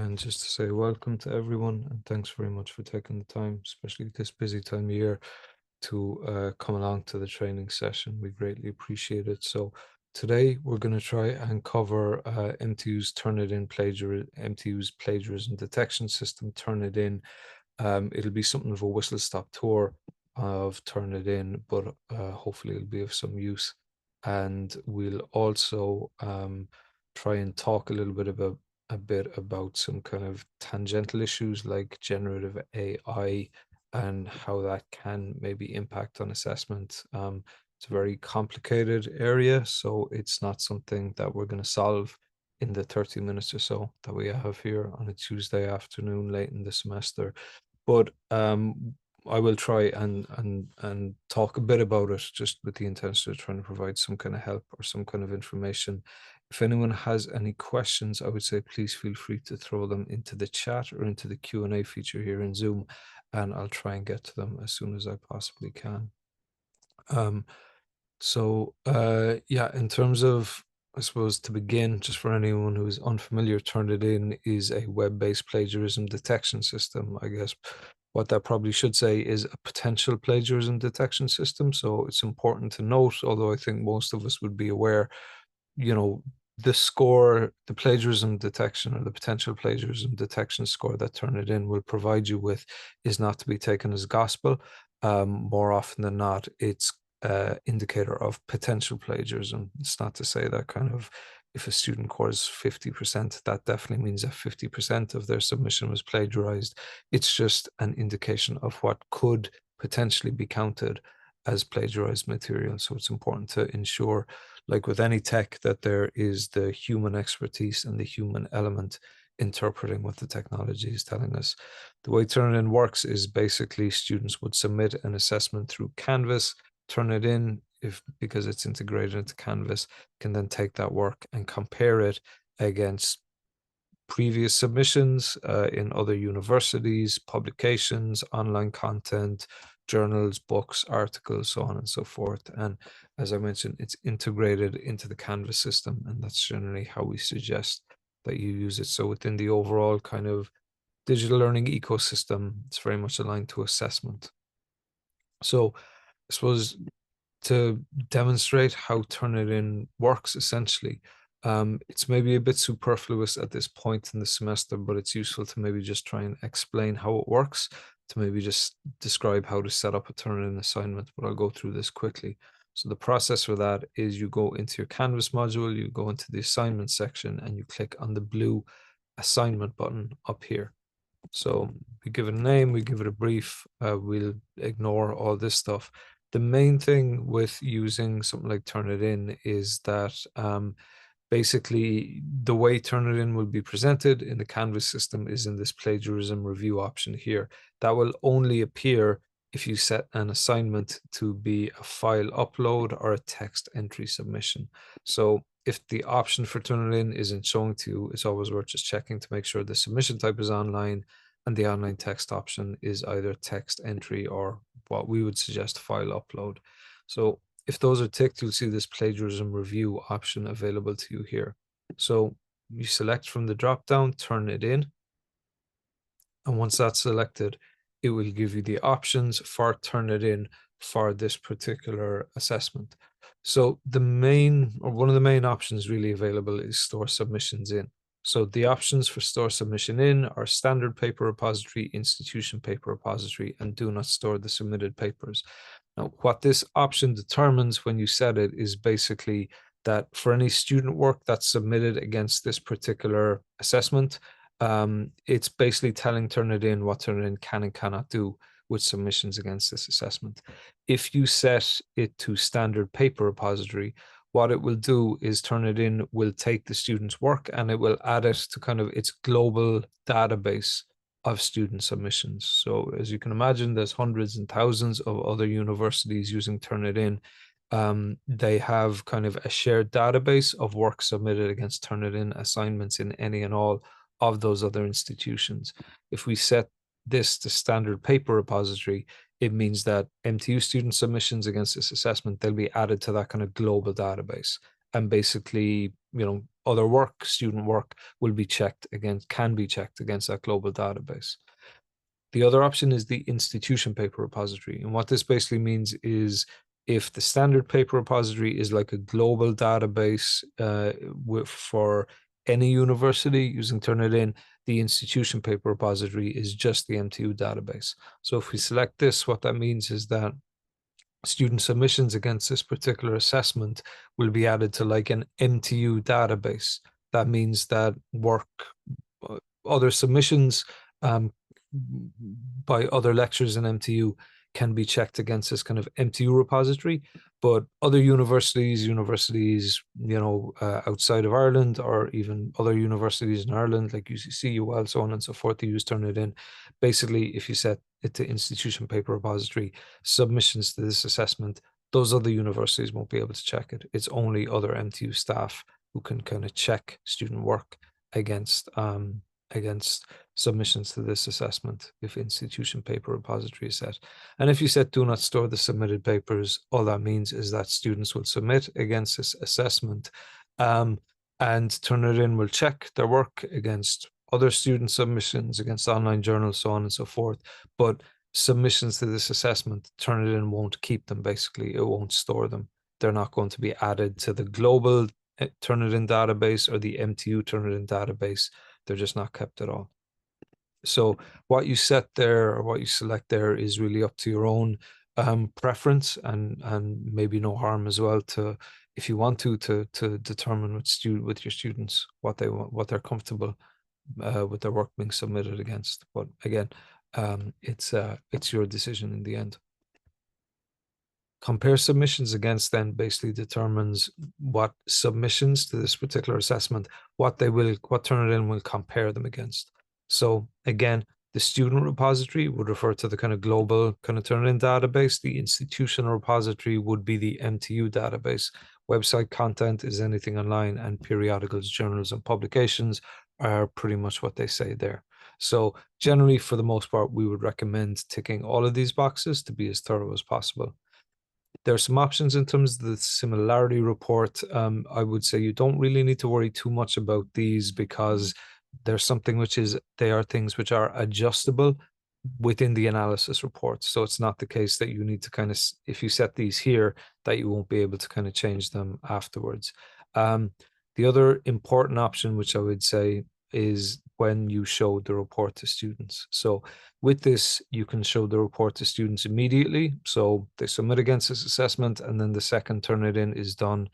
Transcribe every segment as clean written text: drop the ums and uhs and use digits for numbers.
And just to say welcome to everyone, and thanks very much for taking the time, especially this busy time of year, to come along to the training session. We greatly appreciate it. So today we're going to try and cover MTU's plagiarism detection system, Turnitin. It'll be something of a whistle-stop tour of Turnitin, but hopefully it'll be of some use. And we'll also try and talk a bit about some kind of tangential issues like generative AI and how that can maybe impact on assessment. It's a very complicated area, so it's not something that we're going to solve in the 30 minutes or so that we have here on a Tuesday afternoon late in the semester. But I will try and talk a bit about it, just with the intention of trying to provide some kind of help or some kind of information. If anyone has any questions, I would say please feel free to throw them into the chat or into the Q&A feature here in Zoom, and I'll try and get to them as soon as I possibly can. Yeah, in terms of, I suppose, to begin, just for anyone who is unfamiliar, Turnitin is a web-based plagiarism detection system. I guess what that probably should say is a potential plagiarism detection system. So it's important to note, although I think most of us would be aware, you know, the score, the plagiarism detection or the potential plagiarism detection score that Turnitin will provide you with is not to be taken as gospel. More often than not, it's indicator of potential plagiarism. It's not to say that kind of if a student scores 50%, that definitely means that 50% of their submission was plagiarized. It's just an indication of what could potentially be counted as plagiarized material. So it's important to ensure, like with any tech, that there is the human expertise and the human element interpreting what the technology is telling us. The way Turnitin works is basically students would submit an assessment through Canvas, Turnitin, because it's integrated into Canvas, can then take that work and compare it against previous submissions in other universities, publications, online content, journals, books, articles, so on and so forth. And as I mentioned, it's integrated into the Canvas system, and that's generally how we suggest that you use it. So within the overall kind of digital learning ecosystem, it's very much aligned to assessment. So I suppose to demonstrate how Turnitin works, essentially, it's maybe a bit superfluous at this point in the semester, but it's useful to maybe just try and explain how it works, to maybe just describe how to set up a Turnitin assignment, but I'll go through this quickly. So the process for that is you go into your Canvas module, you go into the assignment section, and you click on the blue assignment button up here. So we give it a name, we give it a brief, we'll ignore all this stuff. The main thing with using something like Turnitin is that basically the way Turnitin will be presented in the Canvas system is in this plagiarism review option here. That will only appear if you set an assignment to be a file upload or a text entry submission. So if the option for Turnitin isn't showing to you, it's always worth just checking to make sure the submission type is online and the online text option is either text entry or what we would suggest file upload. So if those are ticked, you'll see this plagiarism review option available to you here. So you select from the drop down, Turnitin. And once that's selected, it will give you the options for Turnitin for this particular assessment. So the main, or one of the main options really available is store submissions in. So the options for store submission in are standard paper repository, institution paper repository, and do not store the submitted papers. Now, what this option determines when you set it is basically that for any student work that's submitted against this particular assessment, it's basically telling Turnitin what Turnitin can and cannot do with submissions against this assessment. If you set it to standard paper repository, what it will do is Turnitin will take the student's work and it will add it to kind of its global database of student submissions. So as you can imagine, there's hundreds and thousands of other universities using Turnitin. They have kind of a shared database of work submitted against Turnitin assignments in any and all of those other institutions. If we set this to standard paper repository, it means that MTU student submissions against this assessment, they'll be added to that kind of global database. and basically, other work, student work, can be checked against that global database. The other option is the institution paper repository. And what this basically means is if the standard paper repository is like a global database for any university using Turnitin, the institution paper repository is just the MTU database. So if we select this, what that means is that student submissions against this particular assessment will be added to like an MTU database. That means that other submissions um, by other lecturers in MTU can be checked against this kind of MTU repository. But other universities, outside of Ireland, or even other universities in Ireland, like UCC, UL, so on and so forth, they use Turnitin. Basically, if you set it to institution paper repository, submissions to this assessment, those other universities won't be able to check it. It's only other MTU staff who can kind of check student work against submissions to this assessment if institution paper repository is set. And if you set do not store the submitted papers, all that means is that students will submit against this assessment, and Turnitin will check their work against other student submissions, against online journals, so on and so forth. But submissions to this assessment, Turnitin won't keep them, basically. It won't store them. They're not going to be added to the global Turnitin database or the MTU Turnitin database. They're just not kept at all. So what you set there or what you select there is really up to your own preference, and maybe no harm as well to, if you want to determine with your students what they're comfortable with their work being submitted against. But again, it's your decision in the end. Compare submissions against then basically determines what submissions to this particular assessment, what Turnitin will compare them against. So again, the student repository would refer to the kind of global kind of Turnitin database. The institutional repository would be the MTU database. Website content is anything online, and periodicals, journals, and publications are pretty much what they say there. So generally, for the most part, we would recommend ticking all of these boxes to be as thorough as possible. There are some options in terms of the similarity report. I would say you don't really need to worry too much about these, because there's something they are things which are adjustable within the analysis report. So it's not the case that you need to kind of, if you set these here, that you won't be able to kind of change them afterwards. The other important option, which I would say, is when you show the report to students. So with this, you can show the report to students immediately. So they submit against this assessment, and then the second Turnitin is done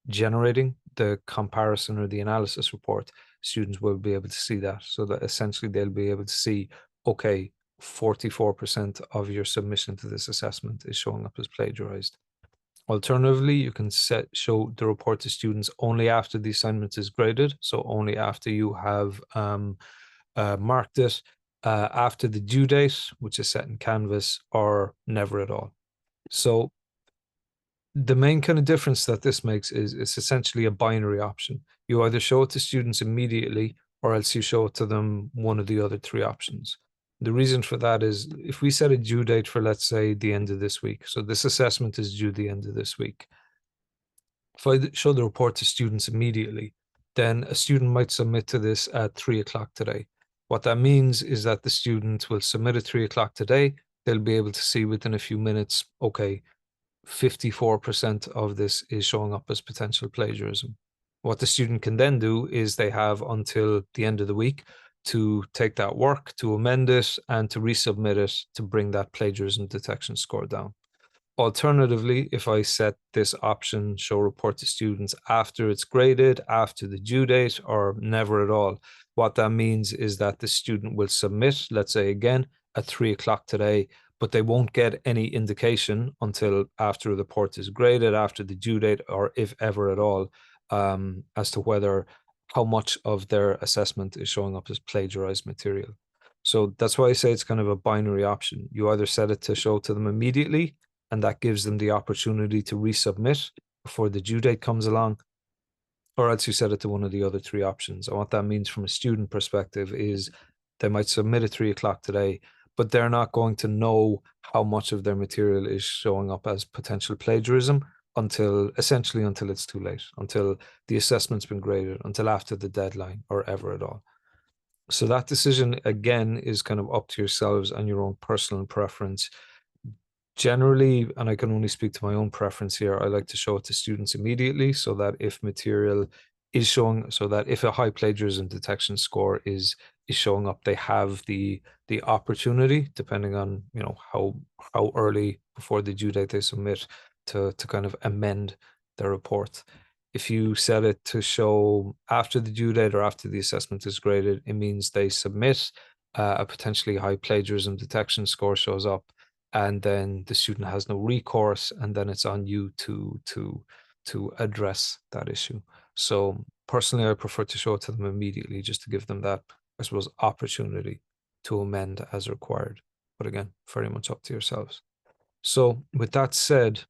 generating the comparison or the analysis report, students will be able to see that. So that essentially they'll be able to see, okay, 44% of your submission to this assessment is showing up as plagiarized. Alternatively, you can show the report to students only after the assignment is graded, so only after you have marked it, after the due date, which is set in Canvas, or never at all. So the main kind of difference that this makes is it's essentially a binary option. You either show it to students immediately, or else you show it to them one of the other three options. The reason for that is if we set a due date for, let's say, the end of this week, so this assessment is due the end of this week. If I show the report to students immediately, then a student might submit to this at 3 o'clock today. What that means is that the student will submit at 3 o'clock today. They'll be able to see within a few minutes, okay, 54% of this is showing up as potential plagiarism. What the student can then do is they have until the end of the week to take that work, to amend it, and to resubmit it to bring that plagiarism detection score down. Alternatively, if I set this option, show report to students, after it's graded, after the due date, or never at all, what that means is that the student will submit, let's say again, at 3 o'clock today, but they won't get any indication until after the report is graded, after the due date, or if ever at all, as to how much of their assessment is showing up as plagiarized material. So that's why I say it's kind of a binary option. You either set it to show to them immediately, and that gives them the opportunity to resubmit before the due date comes along, or else you set it to one of the other three options. And what that means from a student perspective is they might submit at 3 o'clock today, but they're not going to know how much of their material is showing up as potential plagiarism essentially until it's too late, until the assessment's been graded, until after the deadline or ever at all. So that decision again is kind of up to yourselves and your own personal preference. Generally, and I can only speak to my own preference here, I like to show it to students immediately so that if material is showing, so that if a high plagiarism detection score is showing up, they have the opportunity, depending on, you know, how early before the due date they submit, to kind of amend their report. If you set it to show after the due date or after the assessment is graded, it means they submit, a potentially high plagiarism detection score shows up, and then the student has no recourse, and then it's on you to address that issue. So personally, I prefer to show it to them immediately, just to give them that, I suppose, opportunity to amend as required. But again, very much up to yourselves. So with that said,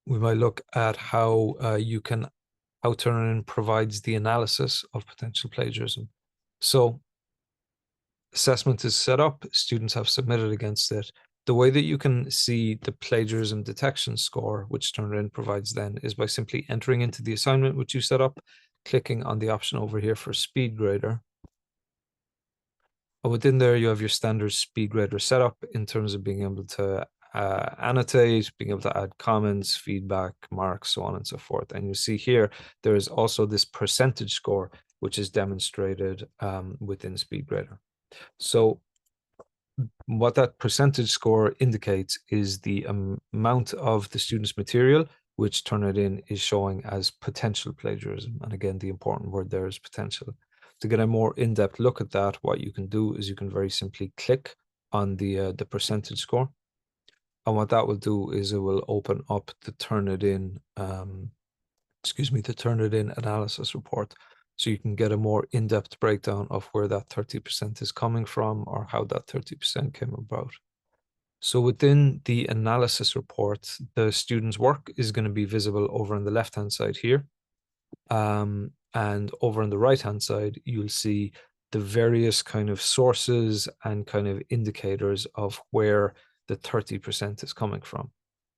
we might look at how how Turnitin provides the analysis of potential plagiarism. So assessment is set up, students have submitted against it. The way that you can see the plagiarism detection score, which Turnitin provides then, is by simply entering into the assignment which you set up, clicking on the option over here for speed grader. And within there, you have your standard speed grader setup in terms of being able to annotate, being able to add comments, feedback, marks, so on and so forth. And you see here, there is also this percentage score, which is demonstrated within SpeedGrader. So what that percentage score indicates is the amount of the student's material which Turnitin is showing as potential plagiarism. And again, the important word there is potential. To get a more in-depth look at that, what you can do is you can very simply click on the percentage score. And what that will do is it will open up the Turnitin, the Turnitin analysis report. So you can get a more in-depth breakdown of where that 30% is coming from, or how that 30% came about. So within the analysis report, the student's work is going to be visible over on the left-hand side here. And over on the right-hand side, you'll see the various kind of sources and kind of indicators of where the 30% is coming from.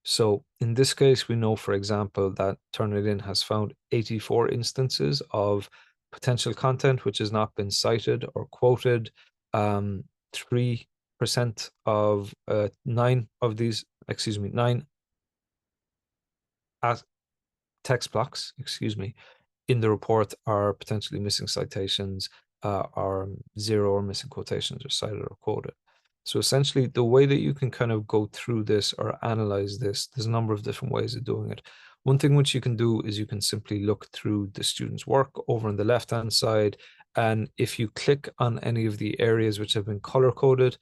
So in this case, we know, for example, that Turnitin has found 84 instances of potential content which has not been cited or quoted. 3% of nine text blocks, in the report are potentially missing citations, are zero or missing quotations or cited or quoted. So essentially, the way that you can kind of go through this or analyze this, there's a number of different ways of doing it. One thing which you can do is you can simply look through the student's work over on the left-hand side. And if you click on any of the areas which have been color-coded,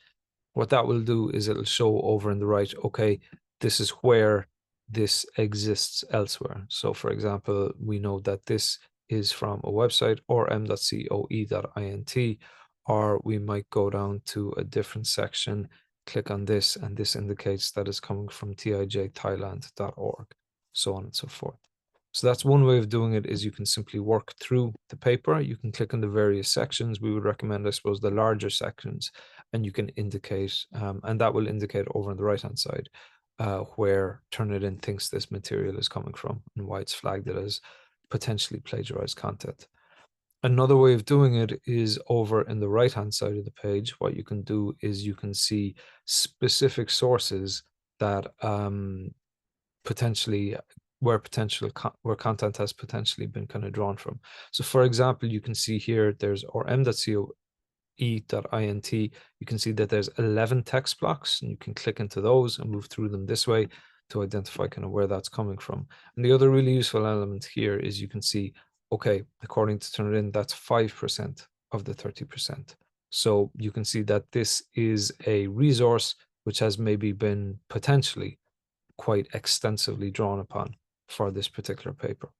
what that will do is it'll show over on the right, okay, this is where this exists elsewhere. So for example, we know that this is from a website, or m.coe.int, or we might go down to a different section, click on this, and this indicates that it's coming from tijthailand.org, so on and so forth. So that's one way of doing it, is you can simply work through the paper. You can click on the various sections. We would recommend, I suppose, the larger sections, and you can indicate, and that will indicate over on the right-hand side where Turnitin thinks this material is coming from and why it's flagged it as potentially plagiarized content. Another way of doing it is over in the right-hand side of the page. What you can do is you can see specific sources that potentially where content has potentially been kind of drawn from. So for example, you can see here there's m.coe.int. You can see that there's 11 text blocks, and you can click into those and move through them this way to identify kind of where that's coming from. And the other really useful element here is you can see, okay, according to Turnitin, that's 5% of the 30%. So you can see that this is a resource which has maybe been potentially quite extensively drawn upon for this particular paper.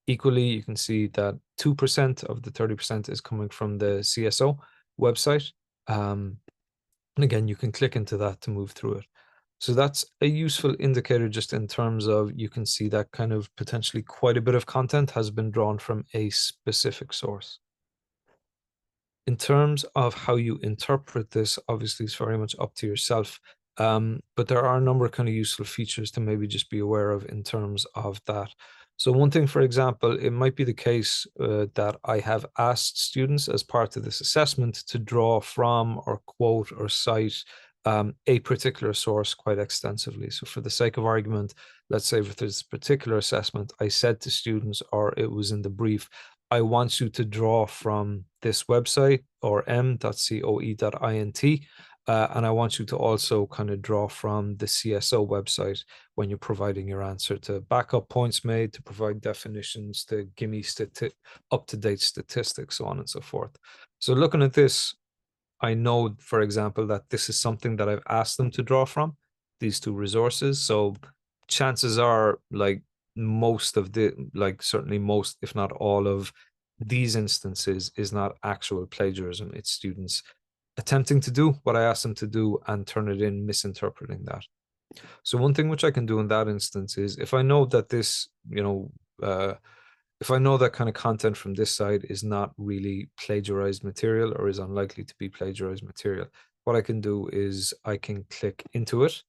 Equally, you can see that 2% of the 30% is coming from the CSO website. And again, you can click into that to move through it. So that's a useful indicator, just in terms of, you can see that kind of potentially quite a bit of content has been drawn from a specific source. In terms of how you interpret this, obviously it's very much up to yourself. But there are a number of kind of useful features to maybe just be aware of in terms of that. So one thing, for example, it might be the case that I have asked students as part of this assessment to draw from or quote or cite a particular source quite extensively. So for the sake of argument, let's say for this particular assessment, I said to students, or it was in the brief, I want you to draw from this website or m.coe.int. And I want you to also kind of draw from the CSO website when you're providing your answer, to back up points made, to provide definitions, to give me up-to-date statistics, so on and so forth. So looking at this, I know, for example, that this is something that I've asked them to draw from, these two resources. So chances are, like certainly most, if not all of these instances is not actual plagiarism. It's students attempting to do what I asked them to do and Turnitin misinterpreting that. So one thing which I can do in that instance is, if I know that this, if I know that kind of content from this side is not really plagiarized material or is unlikely to be plagiarized material, what I can do is I can click into it.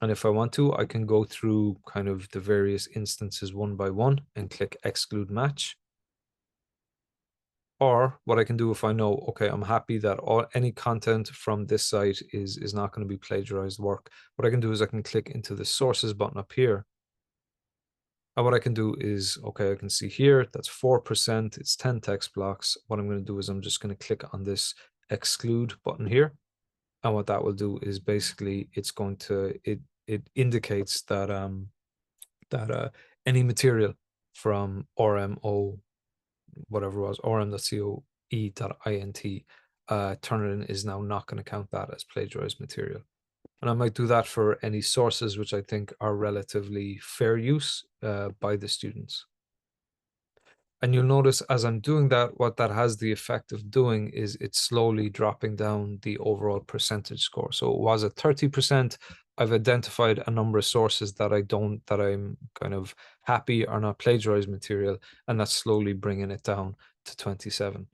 And if I want to, I can go through kind of the various instances one by one and click exclude match. Or what I can do, if I know, okay, I'm happy that any content from this site is not going to be plagiarized work, what I can do is I can click into the sources button up here. And what I can do is, okay, I can see here, that's 4%, it's 10 text blocks. What I'm going to do is I'm just going to click on this exclude button here. And what that will do is basically it's going to, it indicates that any material from RMO, whatever it was, rm.coe.int, Turnitin is now not going to count that as plagiarized material. And I might do that for any sources which I think are relatively fair use by the students. And you'll notice as I'm doing that, what that has the effect of doing is it's slowly dropping down the overall percentage score. So it was at 30%. I've identified a number of sources that I'm kind of happy are not plagiarized material, and that's slowly bringing it down to 27.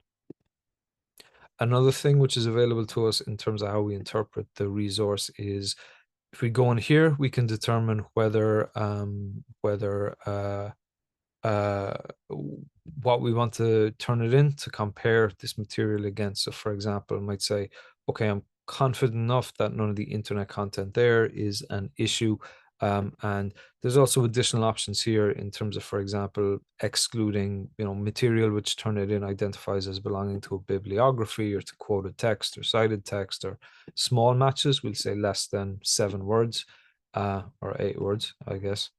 Another thing which is available to us in terms of how we interpret the resource is, if we go in here, we can determine whether what we want to turn it in to compare this material against. So for example, I might say, okay, I'm confident enough that none of the internet content there is an issue. And there's also additional options here in terms of, for example, excluding, material which Turnitin identifies as belonging to a bibliography or to quoted text or cited text, or small matches, we'll say less than 7 words, or 8 words, I guess.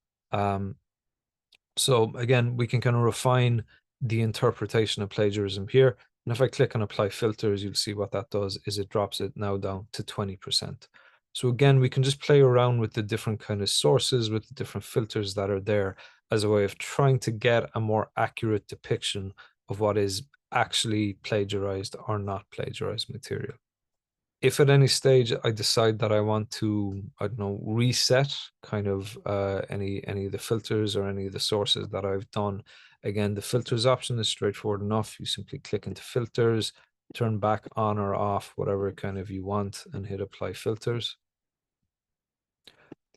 So again, we can kind of refine the interpretation of plagiarism here. And if I click on apply filters, you'll see what that does is it drops it now down to 20%. So again, we can just play around with the different kind of sources, with the different filters that are there, as a way of trying to get a more accurate depiction of what is actually plagiarized or not plagiarized material. If at any stage I decide that I want to, I don't know, reset kind of any of the filters or any of the sources that I've done, again, the filters option is straightforward enough. You simply click into filters, turn back on or off, whatever kind of you want, and hit apply filters.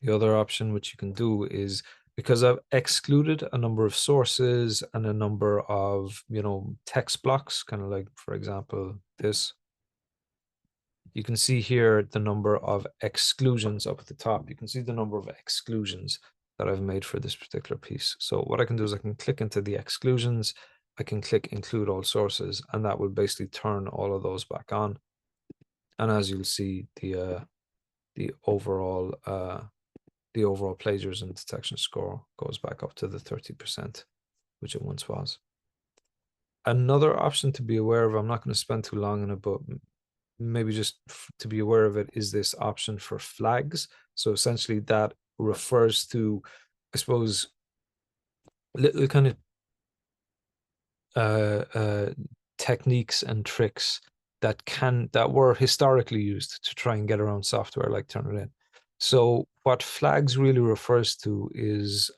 The other option which you can do is, because I've excluded a number of sources and a number of, text blocks, kind of like, for example, this. You can see here the number of exclusions up at the top. You can see the number of exclusions that I've made for this particular piece. So what I can do is I can click into the exclusions. I can click include all sources, and that will basically turn all of those back on. And as you'll see, the overall plagiarism detection score goes back up to the 30%, which it once was. Another option to be aware of, I'm not going to spend too long on it, but maybe just to be aware of it, is this option for flags. So essentially that refers to, I suppose, little kind of techniques and tricks that were historically used to try and get around software like Turnitin. So what flags really refers to is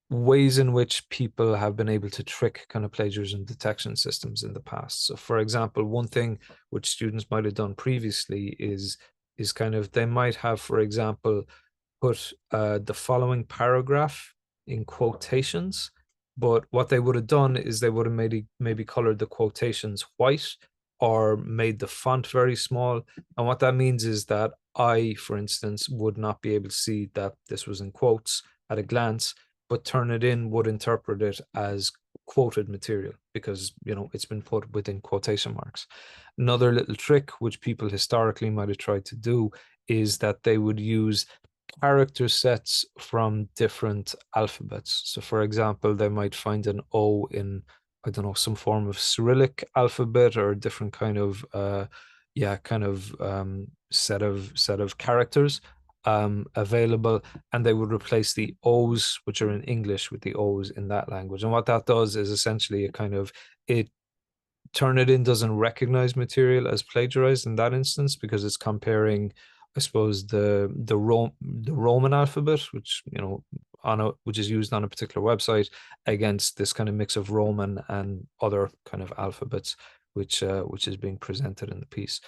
ways in which people have been able to trick kind of plagiarism detection systems in the past. So for example, one thing which students might have done previously is is kind of they might have, for example, put the following paragraph in quotations, but what they would have done is they would have maybe colored the quotations white or made the font very small. And what that means is that I, for instance, would not be able to see that this was in quotes at a glance, but Turnitin would interpret it as quoted material because it's been put within quotation marks. Another little trick which people historically might have tried to do is that they would use character sets from different alphabets. So, for example, they might find an O in, I don't know, some form of Cyrillic alphabet or a different kind of, set of characters available, and they would replace the O's, which are in English, with the O's in that language. And what that does is essentially it Turnitin doesn't recognize material as plagiarized in that instance because it's comparing, I suppose, the Roman alphabet, which which is used on a particular website, against this kind of mix of Roman and other kind of alphabets, which is being presented in the piece.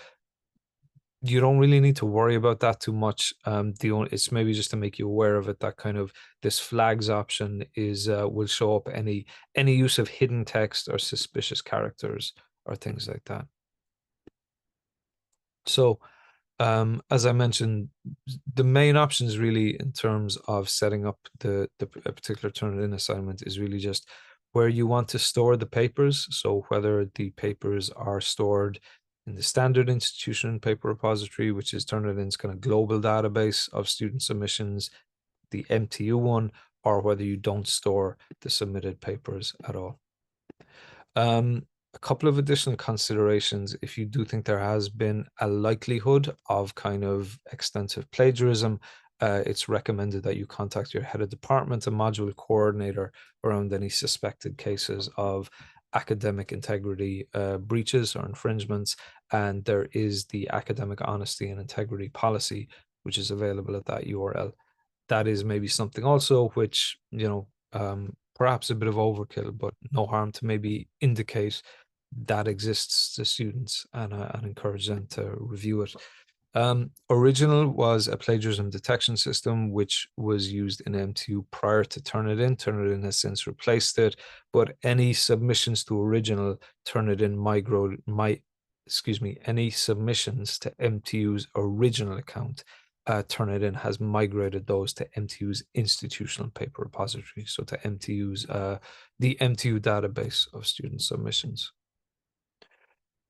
You don't really need to worry about that too much. It's maybe just to make you aware of it, that kind of this flags option is will show up any use of hidden text or suspicious characters or things like that. So as I mentioned, the main options really in terms of setting up a particular Turnitin assignment is really just where you want to store the papers. So whether the papers are stored in the standard institution paper repository, which is Turnitin's kind of global database of student submissions, the MTU one, or whether you don't store the submitted papers at all. A couple of additional considerations if you do think there has been a likelihood of kind of extensive plagiarism. It's recommended that you contact your head of department and module coordinator around any suspected cases of academic integrity breaches or infringements. And there is the academic honesty and integrity policy, which is available at that URL. That is maybe something also which, perhaps a bit of overkill, but no harm to maybe indicate that exists to students and encourage them to review it. Original was a plagiarism detection system which was used in MTU prior to Turnitin. Turnitin has since replaced it, but any submissions to original Turnitin any submissions to MTU's original account, Turnitin has migrated those to MTU's institutional paper repository, so to MTU's the MTU database of student submissions.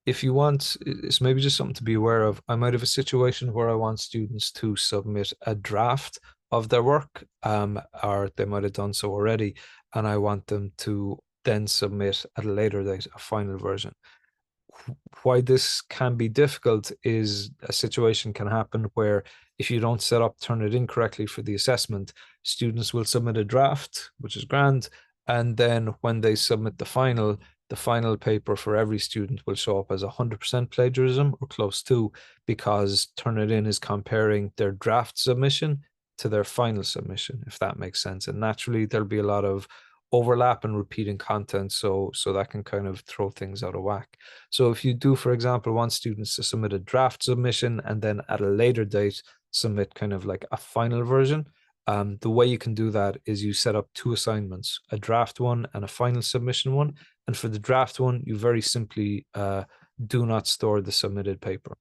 If you want, it's maybe just something to be aware of. I might have a situation where I want students to submit a draft of their work, or they might have done so already, and I want them to then submit at a later date a final version. Why this can be difficult is a situation can happen where if you don't set up Turnitin correctly for the assessment, students will submit a draft, which is grand, and then when they submit the final paper for every student will show up as 100% plagiarism or close to, because Turnitin is comparing their draft submission to their final submission, if that makes sense. And naturally, there'll be a lot of overlap and repeating content, so that can kind of throw things out of whack. So if you do, for example, want students to submit a draft submission and then at a later date submit kind of like a final version, the way you can do that is you set up two assignments, a draft one and a final submission one. And for the draft one, you very simply do not store the submitted paper.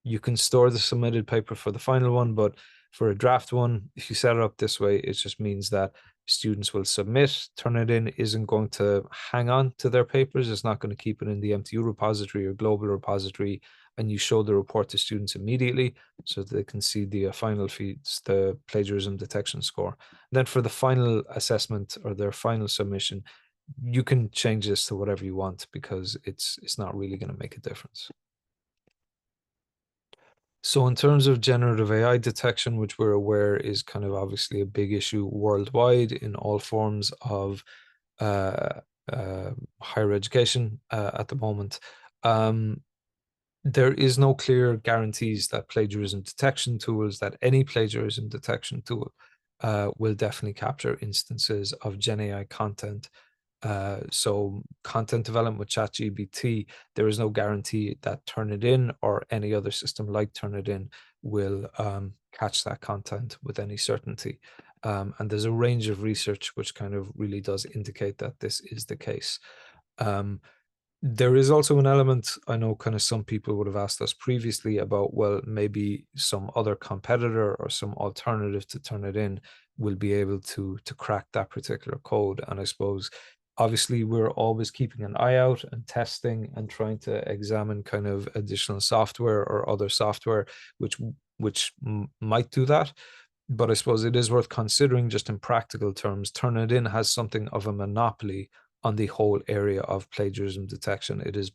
You can store the submitted paper for the final one, but for a draft one, if you set it up this way, it just means that students will submit. Turnitin isn't going to hang on to their papers. It's not going to keep it in the MTU repository or global repository, and you show the report to students immediately so that they can see the final feeds, the plagiarism detection score. And then for the final assessment or their final submission, you can change this to whatever you want because it's not really going to make a difference. So in terms of generative AI detection, which we're aware is kind of obviously a big issue worldwide in all forms of higher education at the moment, there is no clear guarantees that plagiarism detection tools, that any plagiarism detection tool will definitely capture instances of Gen AI content So content development with ChatGPT, there is no guarantee that Turnitin or any other system like Turnitin will catch that content with any certainty. And there's a range of research which kind of really does indicate that this is the case. Um, there is also an element, I know kind of some people would have asked us previously about, well, maybe some other competitor or some alternative to Turnitin will be able to crack that particular code. And I suppose obviously we're always keeping an eye out and testing and trying to examine kind of additional software or other software which might do that. But I suppose it is worth considering just in practical terms. Turnitin has something of a monopoly on the whole area of plagiarism detection. It is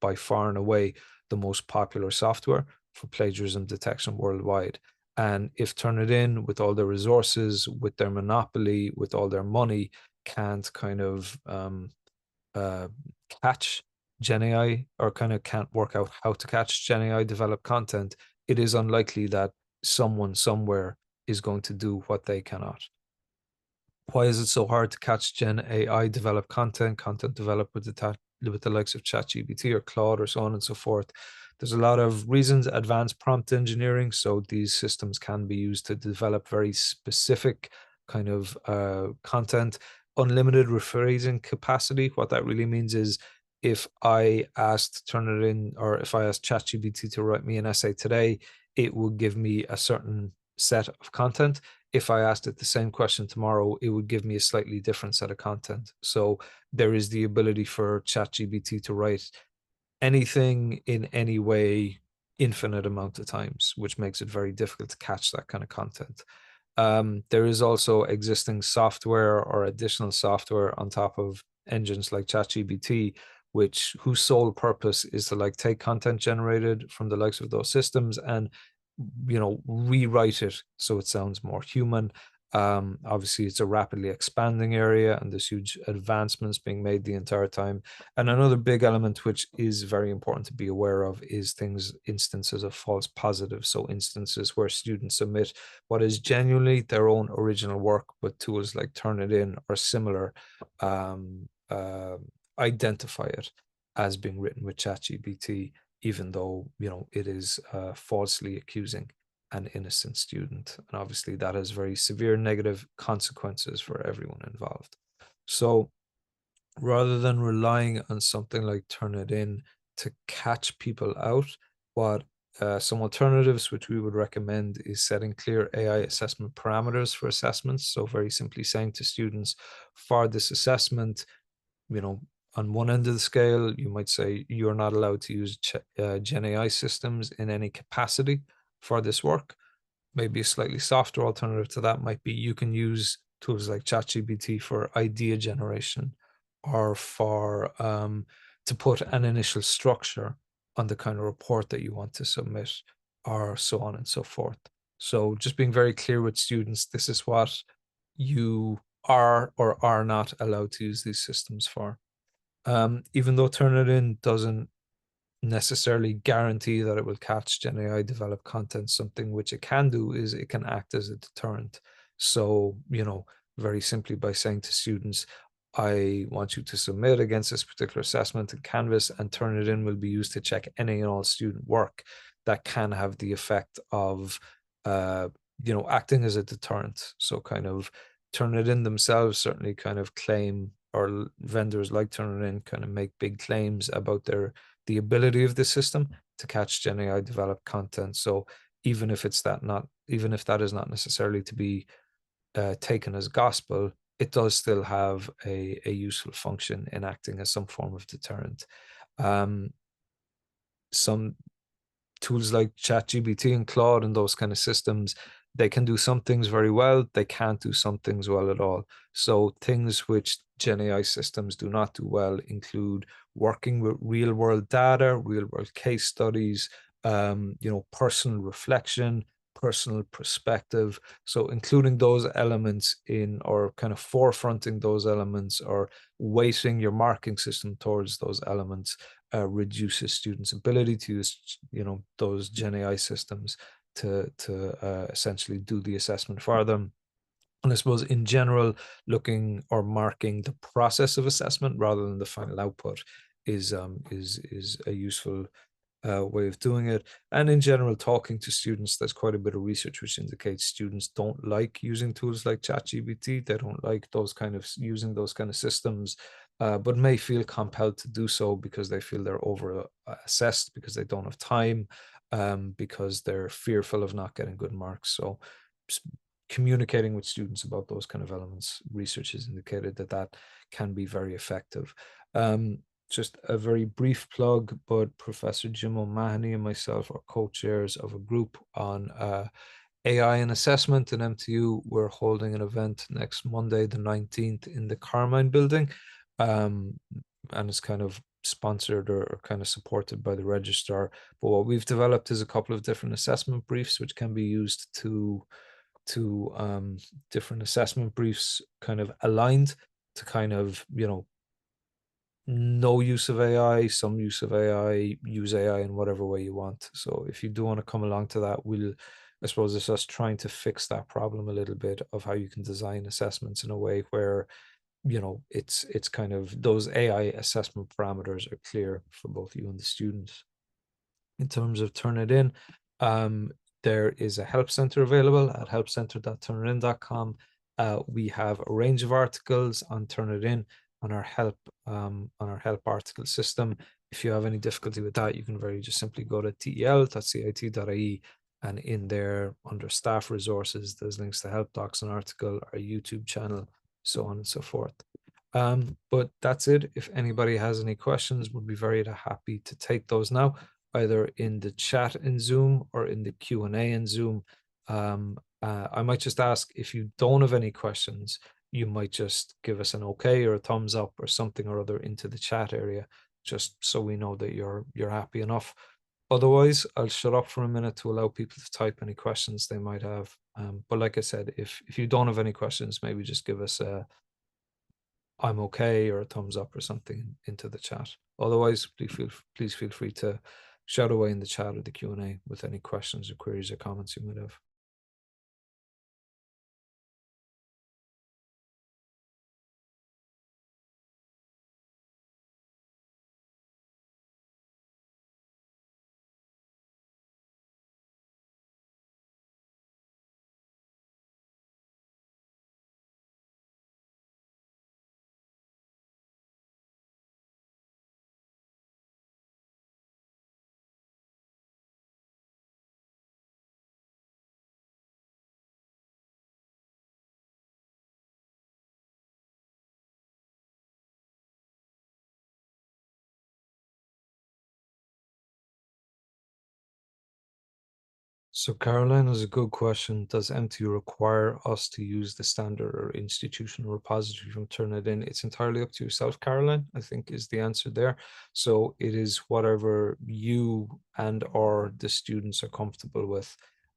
by far and away the most popular software for plagiarism detection worldwide. And if Turnitin, with all their resources, with their monopoly, with all their money, can't kind of uh, catch GenAI or kind of can't work out how to catch GenAI developed content, it is unlikely that someone somewhere is going to do what they cannot. Why is it so hard to catch Gen AI developed content developed with the likes of ChatGPT or Claude or so on and so forth? There's a lot of reasons. Advanced prompt engineering, so these systems can be used to develop very specific kind of content. Unlimited rephrasing capacity. What that really means is if I asked Turnitin or if I asked ChatGPT to write me an essay today, it would give me a certain set of content. If I asked it the same question tomorrow, it would give me a slightly different set of content. So there is the ability for ChatGPT to write anything in any way infinite amount of times, which makes it very difficult to catch that kind of content. There is also existing software or additional software on top of engines like ChatGPT, which whose sole purpose is to like take content generated from the likes of those systems and rewrite it so it sounds more human. Obviously, it's a rapidly expanding area, and there's huge advancements being made the entire time. And another big element, which is very important to be aware of, is instances of false positives. So instances where students submit what is genuinely their own original work, but tools like Turnitin or similar um, uh, identify it as being written with ChatGPT, even though it is falsely accusing an innocent student. And obviously that has very severe negative consequences for everyone involved. So rather than relying on something like Turnitin to catch people out, what some alternatives which we would recommend is setting clear AI assessment parameters for assessments. So very simply saying to students, for this assessment, on one end of the scale, you might say you're not allowed to use Gen AI systems in any capacity for this work. Maybe a slightly softer alternative to that might be you can use tools like ChatGPT for idea generation or for to put an initial structure on the kind of report that you want to submit, or so on and so forth. So just being very clear with students, this is what you are or are not allowed to use these systems for. Even though Turnitin doesn't necessarily guarantee that it will catch Gen AI developed content, something which it can do is it can act as a deterrent. So, very simply by saying to students, I want you to submit against this particular assessment in Canvas, and Turnitin will be used to check any and all student work. That can have the effect of, acting as a deterrent. So kind of Turnitin themselves certainly kind of claim, or vendors like Turnitin kind of make big claims about the ability of the system to catch Gen AI developed content. So even if that is not necessarily to be taken as gospel, it does still have a useful function in acting as some form of deterrent. Some tools like ChatGPT and Claude and those kind of systems, they can do some things very well. They can't do some things well at all. So things which Gen AI systems do not do well include working with real world data, real world case studies, personal reflection, personal perspective. So including those elements in, or kind of forefronting those elements, or weighting your marking system towards those elements, reduces students' ability to use, those Gen AI systems to essentially do the assessment for them. And I suppose in general, looking or marking the process of assessment rather than the final output is a useful way of doing it. And in general, talking to students, there's quite a bit of research which indicates students don't like using tools like ChatGPT. They don't like those kind of using those kind of systems, but may feel compelled to do so because they feel they're over assessed, because they don't have time, because they're fearful of not getting good marks. So communicating with students about those kind of elements, research has indicated that that can be very effective. Just a very brief plug, but Professor Jim O'Mahony and myself are co-chairs of a group on AI and assessment in MTU. We're holding an event next Monday, the 19th, in the Carmine building. Um, and it's kind of sponsored or kind of supported by the registrar. But what we've developed is a couple of different assessment briefs, which can be used to different assessment briefs kind of aligned to kind of, no use of AI, some use of AI, use AI in whatever way you want. So if you do want to come along to that, I suppose it's us trying to fix that problem a little bit of how you can design assessments in a way where, it's kind of those AI assessment parameters are clear for both you and the students. In terms of Turnitin, um, there is a help center available at helpcenter.turnitin.com. We have a range of articles on Turnitin on our help article system. If you have any difficulty with that, you can very just simply go to tel.cit.ie, and in there under staff resources, there's links to help docs and article, our YouTube channel, so on and so forth. But that's it. If anybody has any questions, we'd be very happy to take those now, either in the chat in Zoom or in the Q&A in Zoom. I might just ask, if you don't have any questions, you might just give us an okay or a thumbs up or something or other into the chat area, just so we know that you're happy enough. Otherwise, I'll shut up for a minute to allow people to type any questions they might have. But like I said, if you don't have any questions, maybe just give us a I'm okay or a thumbs up or something into the chat. Otherwise, please feel free to shout away in the chat or the Q&A with any questions or queries or comments you might have. So Caroline is a good question. Does MTU require us to use the standard or institutional repository from Turnitin? It's entirely up to yourself, Caroline, I think is the answer there. So it is whatever you and or the students are comfortable with.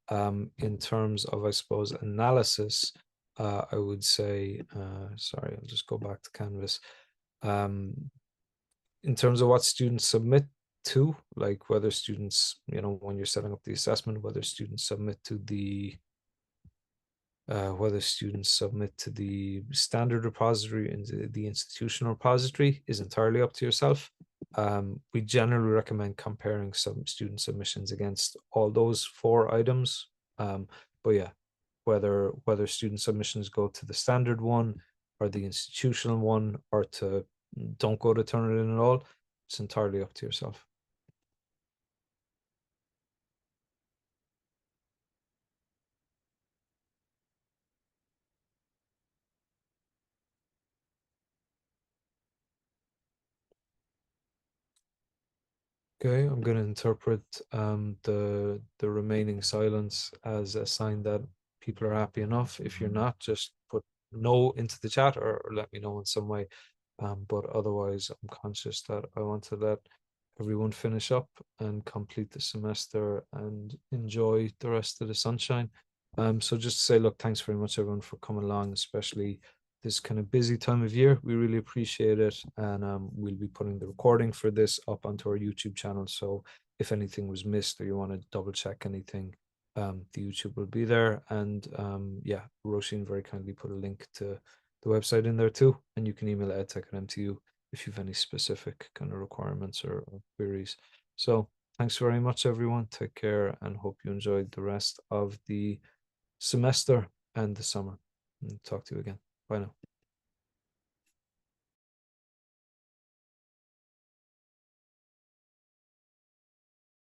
In terms of, I suppose, analysis, I would say, sorry, I'll just go back to Canvas. In terms of what students submit to, like whether students, when you're setting up the assessment, whether students submit to the standard repository and the institutional repository is entirely up to yourself. We generally recommend comparing some student submissions against all those 4 items. But yeah, whether student submissions go to the standard one or the institutional one, or to don't go to Turnitin at all, it's entirely up to yourself. Okay, I'm going to interpret the remaining silence as a sign that people are happy enough. If you're not, just put no into the chat, or let me know in some way. But otherwise, I'm conscious that I want to let everyone finish up and complete the semester and enjoy the rest of the sunshine. So just to say, look, thanks very much everyone for coming along, especially this kind of busy time of year. We really appreciate it, and we'll be putting the recording for this up onto our YouTube channel. So if anything was missed or you want to double check anything, The YouTube will be there, and yeah, Roisin very kindly put a link to the website in there too, and you can email edtech at MTU if you have any specific kind of requirements or queries. So thanks very much, everyone. Take care, and hope you enjoyed the rest of the semester and the summer. And talk to you again. Bye now.